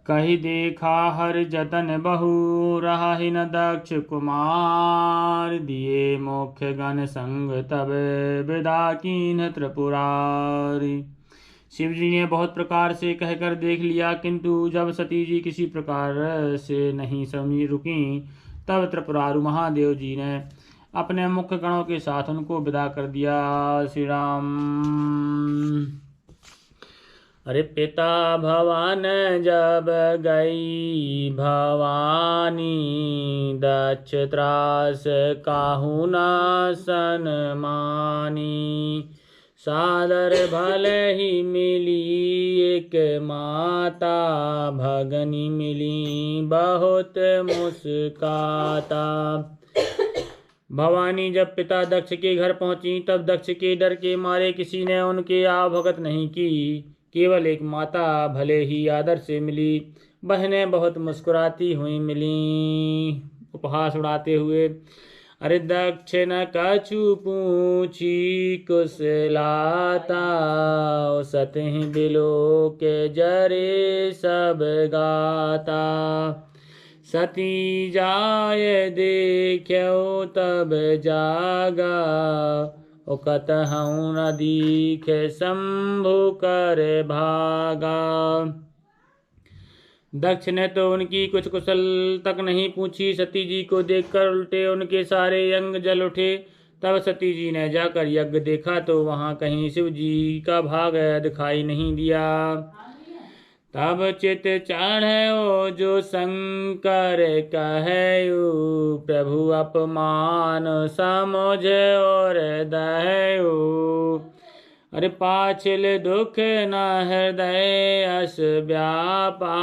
कही देखा हर जतन बहु, रहा ही न दक्ष कुमार। दिए मोक्ष गण संग तब, विदा कीन त्रिपुरारी। शिव जी ने बहुत प्रकार से कहकर देख लिया, किंतु जब सती जी किसी प्रकार से नहीं समझी रुकी, तब त्रिपुरारु महादेव जी ने अपने मुख्य गणों के साथ उनको विदा कर दिया। श्री राम। अरे पिता भवन जब गई भवानी, दक्ष त्रास काहू न सनमानी। सादर भले ही मिली एक माता, भगनी मिली बहुत मुस्काता। भवानी जब पिता दक्ष के घर पहुंची, तब दक्ष के डर के मारे किसी ने उनके आवभगत नहीं की। केवल एक माता भले ही आदर से मिली, बहनें बहुत मुस्कुराती हुई मिली, उपहास उड़ाते हुए। अरे दक्ष न कछु पूछी कुशलाता, सतहि बिलो के जरे सब गाता। सती जाय देख्यो तब जागा, कतहु न दीखे शंभु कर भागा। दक्ष ने तो उनकी कुछ कुशल तक नहीं पूछी। सती जी को देखकर उल्टे उनके सारे अंग जल उठे। तब सती जी ने जाकर यज्ञ देखा तो वहां कहीं शिव जी का भाग दिखाई नहीं दिया। तब चित चढ़ो जो शंकर कहयो, प्रभु अपमान समझ और दयो। अरे पाछिल दुख न हृदय अस व्यापा,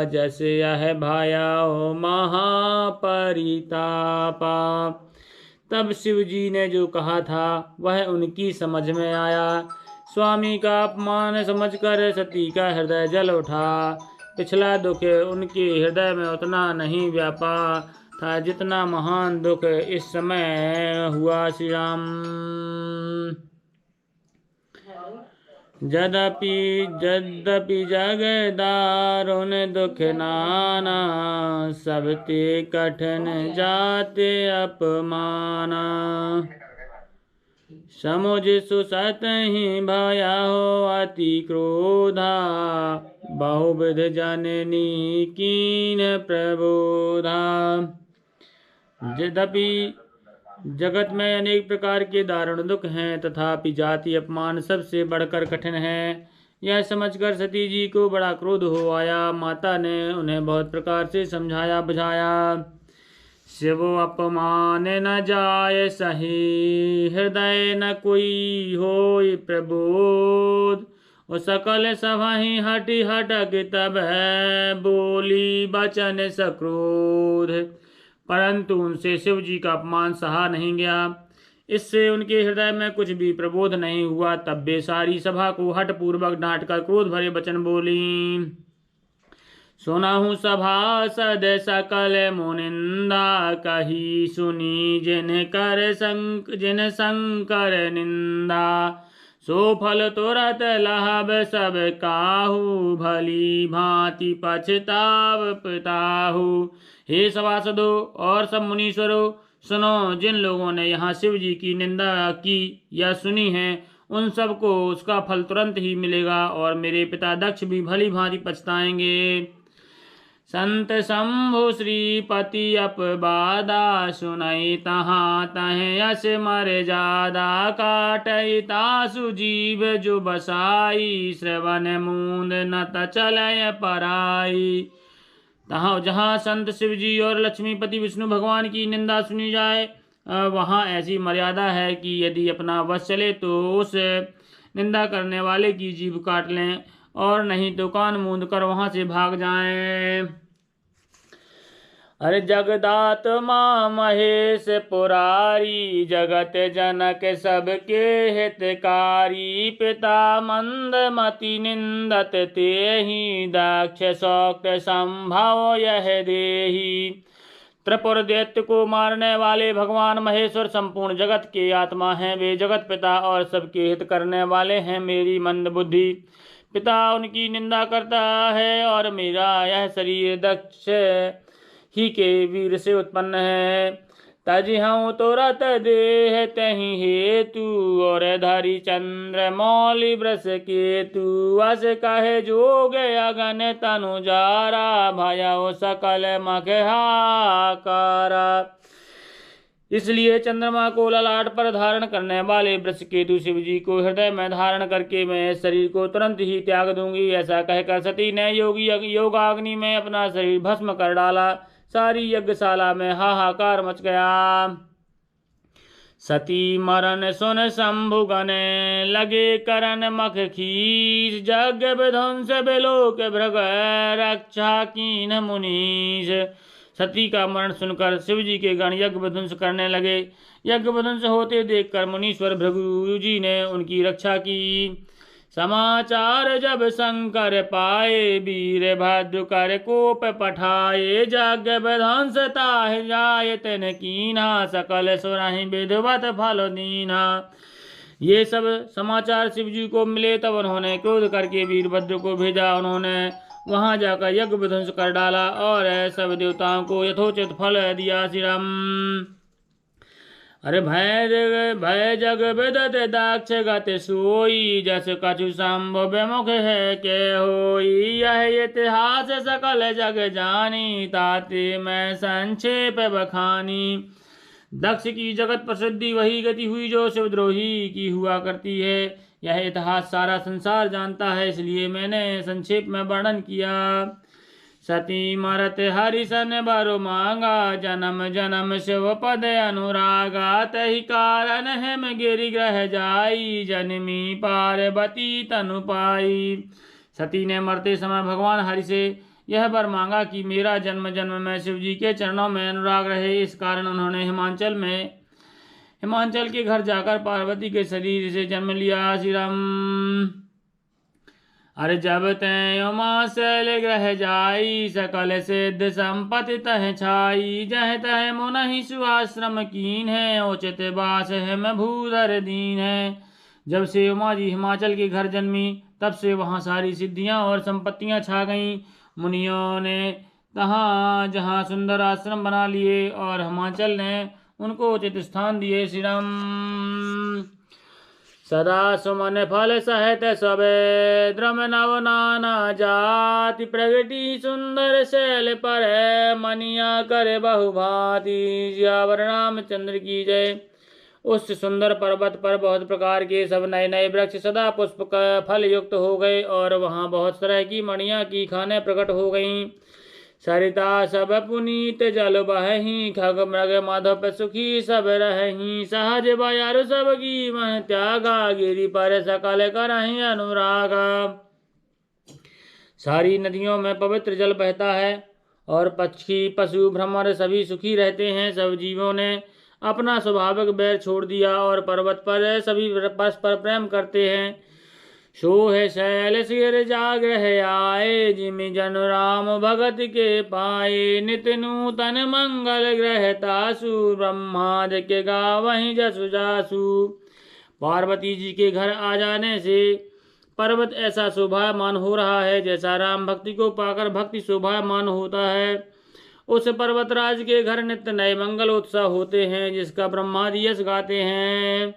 जस यह भायाओ महापरितापा। तब शिव जी ने जो कहा था वह उनकी समझ में आया। स्वामी का अपमान समझकर सती का हृदय जल उठा। पिछला दुख उनके हृदय में उतना नहीं व्यापा था जितना महान दुख इस समय हुआ। श्री राम। यद्यपि जग दारुण दुख नाना, सब ते कठिन जाते अपमाना। समुझ सुसत ही भया हो अति क्रोधा, बहुविध जननी कीन प्रबोधा। यद्यपि जगत में अनेक प्रकार के दारुण दुख हैं, तथापि जाति अपमान सबसे बढ़कर कठिन है। यह समझकर सती जी को बड़ा क्रोध हो आया। माता ने उन्हें बहुत प्रकार से समझाया बुझाया। शिव अपमान न जाय सही, हृदय न कोई होय प्रबोध। और सकल सभहि हटि हटक तब है, बोली बचन सक्रोध। परंतु उनसे शिव जी का अपमान सहा नहीं गया। इससे उनके हृदय में कुछ भी प्रबोध नहीं हुआ। तब वे सारी सभा को हठ पूर्वक डांट कर क्रोध भरे वचन बोली। सुनहु सभासद सकल मुनिंदा, कही सुनी जिन शंकर निंदा। सो फल तुरत लहब सब काहू, भली भांति पछताव पिताहू। हे सभासदों और सब मुनीश्वरों, सुनो, जिन लोगों ने यहाँ शिव जी की निंदा की या सुनी है, उन सबको उसका फल तुरंत ही मिलेगा और मेरे पिता दक्ष भी भली भांति पछताएंगे। संत शंभु श्रीपति अपबादा, सुनई तहाँ तह यश मर जादा। काटई तासु जीव जो बसाई, श्रवण मूंद न तचलय पराई। तहाँ जहाँ संत शिव जी और लक्ष्मीपति विष्णु भगवान की निंदा सुनी जाए, वहाँ ऐसी मर्यादा है कि यदि अपना वश चले तो उस निंदा करने वाले की जीभ काट लें, और नहीं तो कान मूंद कर वहां से भाग जाएं। अरे जगदात्मा महेश पुरारी, जगत जनक सबके हितकारी। पिता मंदमति निंदत तेहि, दक्ष शौक्त संभव यह देहि। त्रिपुर दैत्य को मारने वाले भगवान महेश्वर संपूर्ण जगत के आत्मा हैं। वे जगत पिता और सबके हित करने वाले हैं। मेरी मंद बुद्धि पिता उनकी निंदा करता है और मेरा यह शरीर दक्ष ही के वीर से उत्पन्न है। तजिहूँ तुरत देह तहि हेतु और धारी चंद्र मौलि वृष केतु। अस कहे जोग अगन तनु जारा भयउ सकल मख हाकारा। इसलिए चंद्रमा को ललाट पर धारण करने वाले वृषकेतु शिव जी को हृदय में धारण करके मैं इस शरीर को तुरंत ही त्याग दूंगी। ऐसा कहकर सती ने योगाग्नि में अपना शरीर भस्म कर डाला। सारी यज्ञशाला में हाहाकार मच गया। सती मरण सुन शंभु गने लगे करन मख खीस। जग विध्वंस बिलोक भृग रक्षा कीन मुनीश। सती का मरण सुनकर शिव जी के गण यज्ञ विध्वंस करने लगे। यज्ञ विध्वंस होते देखकर मुनीश्वर भृगु जी ने उनकी रक्षा की। समाचार जब शंकर पाए वीर भद्र कर कोप पठाए। यज्ञ विध्वंस ताहि जाय तिन कीन्हा सकल सुरहि विधिवत फल दीन्हा। ये सब समाचार शिव जी को मिले तब उन्होंने क्रोध करके वीरभद्र को भेजा। उन्होंने वहां जाकर यज्ञ विध्वंस कर डाला और सब देवताओं को यथोचित फल दिया। श्री राम। अरे भय जग विदत दाक्ष गत सोई। जस कछु शंभु विमुख है के होई। यह इतिहास सकल जग जानी ताते मैं संक्षेप बखानी। दक्ष की जगत प्रसिद्धि वही गति हुई जो शिवद्रोही की हुआ करती है। यह इतिहास सारा संसार जानता है, इसलिए मैंने संक्षेप में वर्णन किया। सती मरत हरिशन बरु मांगा। जन्म जन्म शिव पद अनुरागा। तहि कारण हेम गिरि ग्रह जाई। जन्मी पार्वती तनु पाई। सती ने मरते समय भगवान हरि से यह वर मांगा कि मेरा जन्म जन्म में शिव जी के चरणों में अनुराग रहे। इस कारण उन्होंने हिमांचल के घर जाकर पार्वती के शरीर से जन्म लिया। श्री राम। अरे जब तय उमा शैल ग्रह जाई। सकल सिद्ध संपत्ति तह छाई। जह तह मुनहि सुआश्रम कीन है। उचित बास है भूधर दीन है। जब से उमा जी हिमाचल के घर जन्मी तब से वहाँ सारी सिद्धियां और संपत्तियां छा गईं। मुनियों ने तहाँ जहाँ सुंदर आश्रम बना लिए और हिमाचल ने उनको उचित स्थान दिए। श्री राम। सदा सुमन फल सहत सबे। द्रम नव नाना जाति। प्रगति सुंदर शैल पर है। मनिया करे बहुभांति। जियावर रामचंद्र की जय। उस सुंदर पर्वत पर बहुत प्रकार के सब नए नए वृक्ष सदा पुष्प का फल युक्त हो गए और वहाँ बहुत तरह की मणियाँ की खाने प्रकट हो गईं। सरिता सब पुनीत जल बहहीं। खग मृग माधव सुखी सब रहहीं। सहज बयारु सब की मन त्यागा। गिरि पर सकल करहीं अनुरागा। सारी नदियों में पवित्र जल बहता है और पक्षी पशु भ्रमर सभी सुखी रहते हैं। सब जीवों ने अपना स्वाभाविक बैर छोड़ दिया और पर्वत पर सभी परस्पर प्रेम करते हैं। सोह शैल सिर जाग्रह आए। जिमि जन राम भगत के पाए। नित नूतन मंगल ग्रह तासु। ब्रह्माद के गावहीं जसु जासु। पार्वती जी के घर आ जाने से पर्वत ऐसा शोभायमान हो रहा है जैसा राम भक्ति को पाकर भक्ति शोभायमान होता है। उस पर्वतराज के घर नित्य नए मंगल उत्सव होते हैं जिसका ब्रह्मादि यश गाते हैं।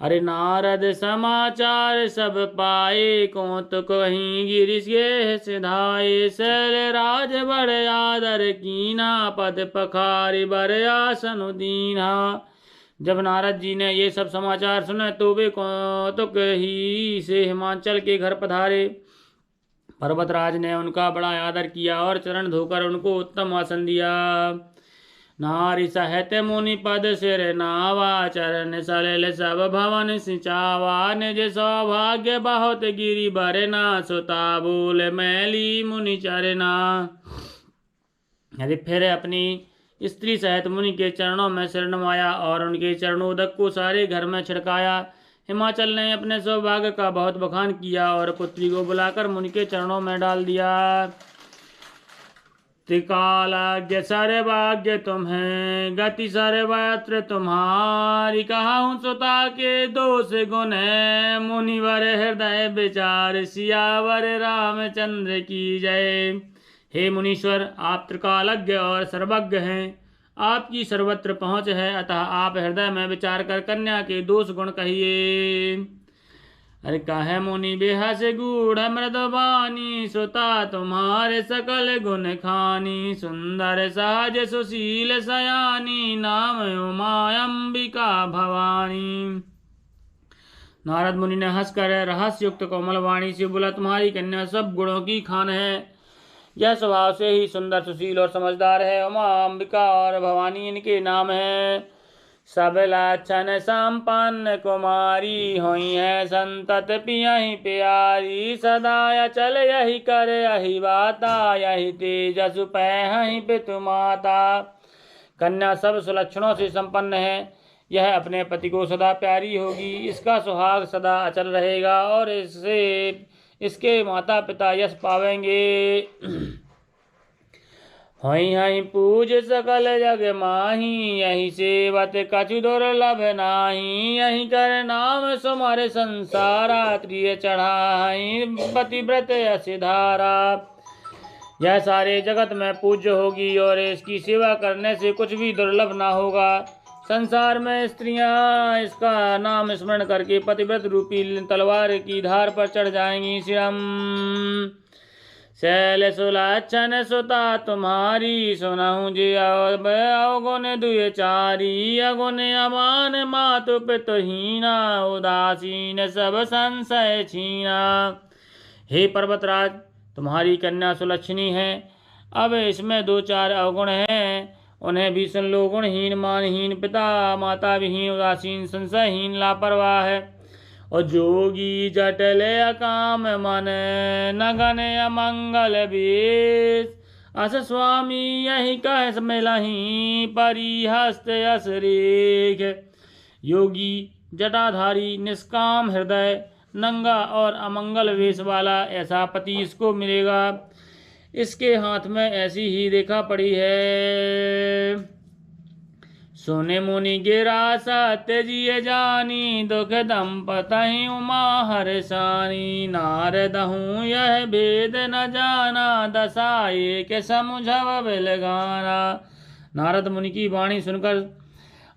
अरे नारद समाचार सब पाए। कौतुक कहीं गिरिश के सिधाए। शैल राज बड़ आदर कीना। पद पखारि बर आसन दीना। जब नारद जी ने ये सब समाचार सुने तो वे कौतुक ही से हिमाचल के घर पधारे। पर्वतराज ने उनका बड़ा आदर किया और चरण धोकर उनको उत्तम आसन दिया। नारी सहत मुनि पद सिर नावा। चरण सलिल सब भवन सिंचावा। निज सौभाग्य बहुत गिरि बरना। सुता बोल मैली मुनि चरना। यदि फिर अपनी स्त्री सहित मुनि के चरणों में सिर नवाया और उनके चरणोदक को सारे घर में छिड़काया। हिमाचल ने अपने सौभाग्य का बहुत बखान किया और पुत्री को बुलाकर मुनि के चरणों में डाल दिया। त्रिकालज्ञ सर्वज्ञ तुम है, गति सर्वत्र तुम्हारी। कहूँ सुता के दोष गुण है, मुनिवर हृदय विचार। सियावर रामचंद्र की जय। हे मुनीश्वर, आप त्रिकालज्ञ और सर्वज्ञ हैं, आपकी सर्वत्र पहुँच है, अतः आप हृदय में विचार कर कन्या के दोष गुण कहिए। अरे काहे मुनि बेहस गूढ़ मृदवानी, सुता तुम्हारे सकल गुण खानी। सुंदर सहज सुशील सयानी, नाम उमा अंबिका भवानी। नारद मुनि ने हंसकर रहस्य युक्त कोमल वाणी से बोला, तुम्हारी कन्या सब गुणों की खान है। यह स्वभाव से ही सुंदर सुशील और समझदार है। उमा अंबिका और भवानी इनके नाम है। सब लक्षण संपन्न कुमारी, हुई है संतत पियहि प्यारी। सदा चल यही कर यही बाता, यही तेजस पहि पितु माता। कन्या सब सुलक्षणों से संपन्न है, यह अपने पति को सदा प्यारी होगी। इसका सुहाग सदा अचल रहेगा और इसके माता पिता यश पावेंगे। हई हई पूज सकल जग माही, यही सेवत कछु दुर्लभ नाही। यही कर नाम सुमर संसारा, त्रिय चढ़ाई पतिव्रत असिधारा। यह सारे जगत में पूज्य होगी और इसकी सेवा करने से कुछ भी दुर्लभ ना होगा। संसार में स्त्रियां इसका नाम स्मरण करके पतिव्रत रूपी तलवार की धार पर चढ़ जाएंगी। श्री राम। शैल सुलक्षण सुता तुम्हारी, सुनहु जी अवगुण दुय चारी। अगुण अमान मातु पितुहीना, उदासीन सब संशय छीना। हे पर्वतराज, तुम्हारी कन्या सुलक्षणी है। अब इसमें 2-4 अवगुण हैं, उन्हें भी सुन लो। गुणहीन, मानहीन, पिता माता विहीन, उदासीन, संशयहीन, लापरवाह है और जोगी, जटल अकाम मन, नगन अमंगल वेश। अस स्वामी यही कह मिलही, परिहस्त यस रेख। योगी, जटाधारी, निष्काम हृदय, नंगा और अमंगल वेश वाला ऐसा पति इसको मिलेगा। इसके हाथ में ऐसी ही रेखा पड़ी है। सुने मुनि गिरा सत्य जिय जानी, दुख दंपतहि उमा हर्षानी। नारदहूँ यह भेद न जाना, दशा एक समुझव बिलगाना। नारद मुनि की वाणी सुनकर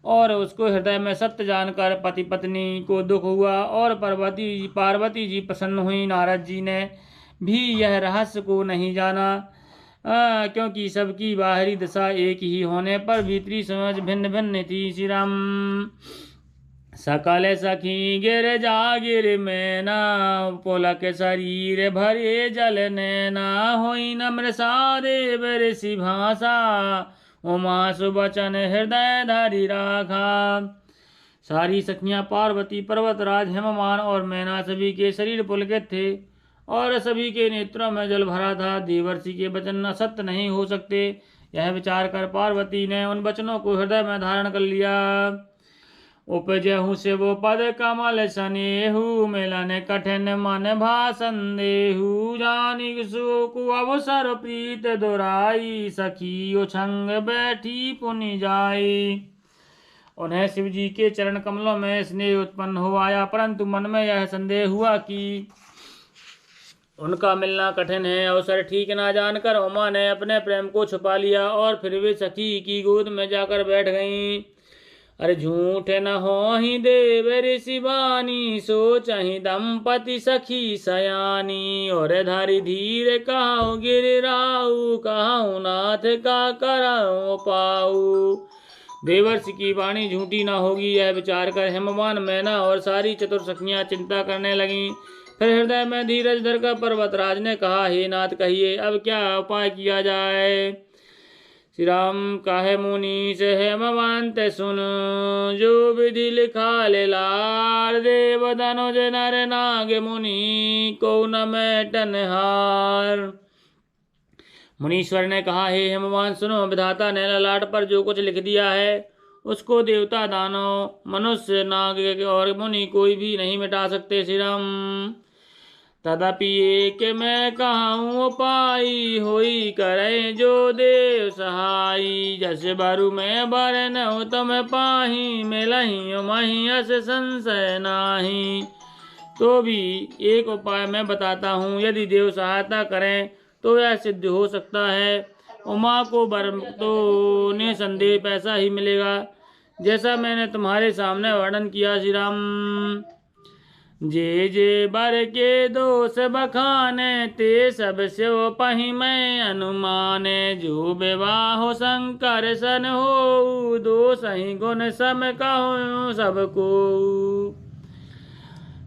और उसको हृदय में सत्य जानकर पति पत्नी को दुख हुआ और पार्वती जी प्रसन्न हुई। नारद जी ने भी यह रहस्य को नहीं जाना, क्योंकि सबकी बाहरी दशा एक ही होने पर भीतरी समझ भिन्न भिन्न थी। श्री राम। सकल सखी गिर जागिर मैना, पुलक शरीर भरे जल नैना। होई नम्र सादेव ऋषि भाषा, उमा सुबचन हृदय धरि राखा। सारी सखियां पार्वती, पर्वतराज, हेममान और मैना सभी के शरीर पुलकित थे और सभी के नेत्रों में जल भरा था। देवर्षि के वचन असत्य नहीं हो सकते, यह विचार कर पार्वती ने उन वचनों को हृदय में धारण कर लिया। उपजहु शिव पद कमल सनेहु, मिलन कठिन मन भाषण देहु। जानी सुकु अवसर प्रीत दुराई, सखी उछंग बैठी पुनि जाई। उन्हें शिव जी के चरण कमलों में स्नेह उत्पन्न हो आया, परंतु मन में यह संदेह हुआ कि उनका मिलना कठिन है। अवसर ठीक ना जानकर उमा ने अपने प्रेम को छुपा लिया और फिर वे सखी की गोद में जाकर बैठ गईं। अरे झूठ न हो ही देव ऋषि बानी, सोचहि दंपति सखी सयानी। और धारी धीर कहाऊ गिरिराऊ, कहाऊ नाथ का कराऊ पाऊ। देवर्षि की वाणी झूठी न होगी, यह विचार कर हेममान, मैना और सारी चतुर सखियां चिंता करने लगीं। फिर हृदय में धीरज धरकर पर्वतराज ने कहा, हे नाथ, कहिए अब क्या उपाय किया जाए। श्री राम। काहे मुनि से हेमवंत सुन, जो विधि लिखा लेलार। देव धनुज नर नाग मुनि, को न मैटन हार। मुनीश्वर ने कहा, हे हेमवान सुनो, विधाता ने ललाट पर जो कुछ लिख दिया है उसको देवता, दानव, मनुष्य, नाग और मुनि कोई भी नहीं मिटा सकते। श्री राम। तदपि एक मैं कहूँ पाई, होई करे जो देव सहाई। जस बरु मैं बरन तम पाही, मिलहि मही अस संशय नाही। तो भी एक उपाय मैं बताता हूँ, यदि देव सहायता करें तो यह सिद्ध हो सकता है। उमा को वर तो निसंदेह पैसा ही मिलेगा, जैसा मैंने तुम्हारे सामने वर्णन किया। श्री राम। जे जे बर के दोष बखाने, ते सब स्यो पहि मैं अनुमाने। जो विवाह शंकर सन हो, दोष ही गुण सम कहूँ सबको।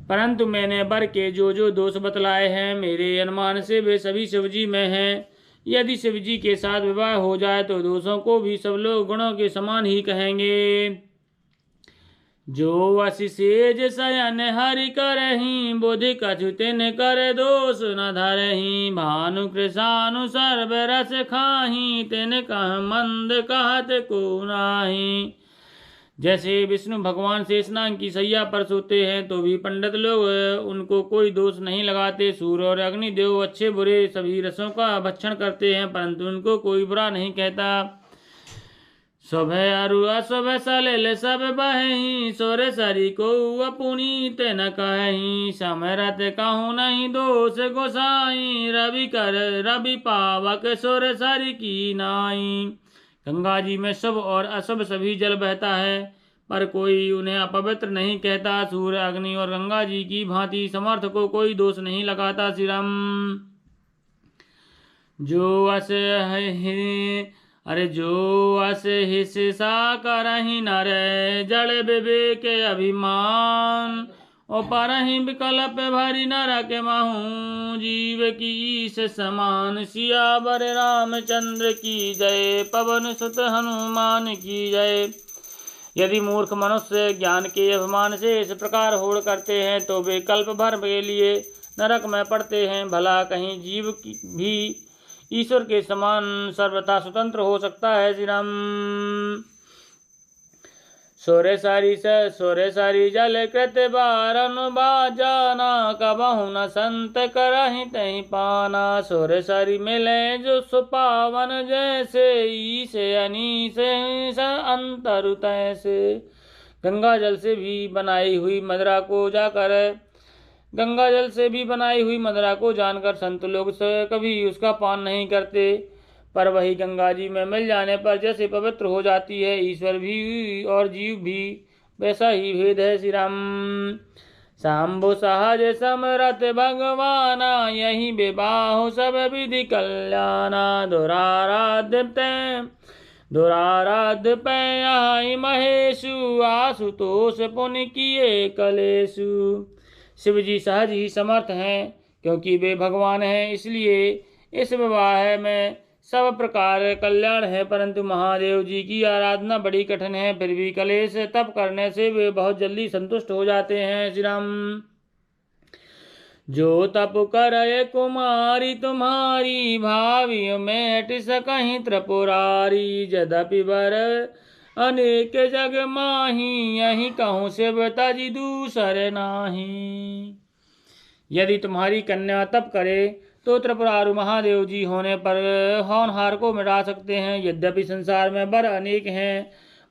परंतु मैंने बर के जो जो दोष बतलाए हैं, मेरे अनुमान से वे सभी शिवजी में हैं। यदि शिवजी के साथ विवाह हो जाए तो दोषों को भी सब लोग गुणों के समान ही कहेंगे। जो वसी सेज शयन हरि करही, बुद्धि कछु तिन कर दोष न धरही। भानु कृषानु सर्व रस खाही, तिन कह मंद कहत को नाही। जैसे विष्णु भगवान शेषनाग की सैया पर सोते हैं तो भी पंडित लोग उनको कोई दोष नहीं लगाते। सूर्य और अग्निदेव अच्छे बुरे सभी रसों का भक्षण करते हैं, परंतु उनको कोई बुरा नहीं कहता। शुभ अरु अशुभ सलिल सब बहही, सोर सरी को अपुनीत न कही। समरत कहूँ नहीं दोष गोसाई, रवि पावक सोर सरी की नाई। गंगा जी में शुभ और अशुभ सभी जल बहता है, पर कोई उन्हें अपवित्र नहीं कहता। सूर्य अग्नि और गंगा जी की भांति समर्थ को कोई दोष नहीं लगाता। श्री राम। जो अस हिस्सा करहि नर, जड़ विवेक अभिमान। और परहि विकल्प भरि नरक महू, जीव की ईश समान। सियावर रामचंद्र की जय, पवन सुत हनुमान की जय। यदि मूर्ख मनुष्य ज्ञान के अभिमान से इस प्रकार होड़ करते हैं तो वे कल्प भर के लिए नरक में पड़ते हैं। भला कहीं जीव भी ईश्वर के समान सर्वथा स्वतंत्र हो सकता है। श्री राम। सोरे सारी जल कृत बारन बाजाना, कबहु न संत करहि तहि पाना। सोरे सारी मिले जो सुपावन, जैसे ईसे अनीसे अंतर तैसे। गंगा जल से भी बनाई हुई मदिरा को जानकर संत लोग कभी उसका पान नहीं करते, पर वही गंगा जी में मिल जाने पर जैसे पवित्र हो जाती है। ईश्वर भी और जीव भी वैसा ही भेद है। श्री राम। शाम्भु सहज समरथ भगवाना, यही विवाह सब विधि कल्याणा। दुराराध्य पै महेशु, आशुतोष पुनि किए कलेशु। शिव जी सहज ही समर्थ हैं, क्योंकि वे भगवान हैं, इसलिए इस विवाह में सब प्रकार कल्याण है। परंतु महादेव जी की आराधना बड़ी कठिन है, फिर भी कलेश तप करने से वे बहुत जल्दी संतुष्ट हो जाते हैं। श्री राम। जो तप करे कुमारी तुम्हारी, भावी में हट सकहीं त्रिपुरारी। यद्यपि वर अनेक जग माही, यही कहूँ शिवता जी दूसरे नाही। यदि तुम्हारी कन्या तप करे तो त्रिपुरारु महादेव जी होने पर होनहार को मिटा सकते हैं। यद्यपि संसार में वर अनेक हैं,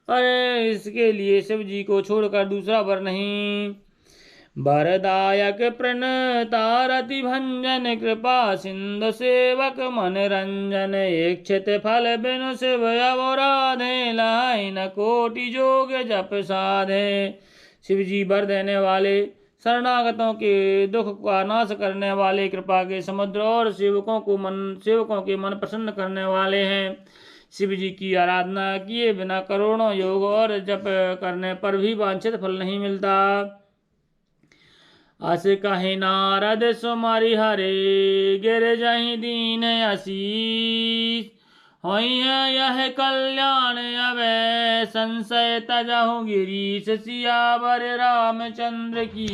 पर इसके लिए शिव जी को छोड़कर दूसरा वर नहीं। वरदायक प्रणतारति भंजन, कृपा सिंधु सेवक मन रंजन। इच्छित फल बिनु शिव अवराधे, लहाई न कोटि जोग जप साधे। शिव जी वर देने वाले, शरणागतों के दुख का नाश करने वाले, कृपा के समुद्र और सेवकों के मन प्रसन्न करने वाले हैं। शिव जी की आराधना किए बिना करोड़ों योग और जप करने पर भी वांछित फल नहीं मिलता। अस कहि नारद सुमरि हरे, गिर जहि दीन आशीष। होई है यह कल्याण अवै, संशय तजहु गिरीश। सियावर रामचंद्र की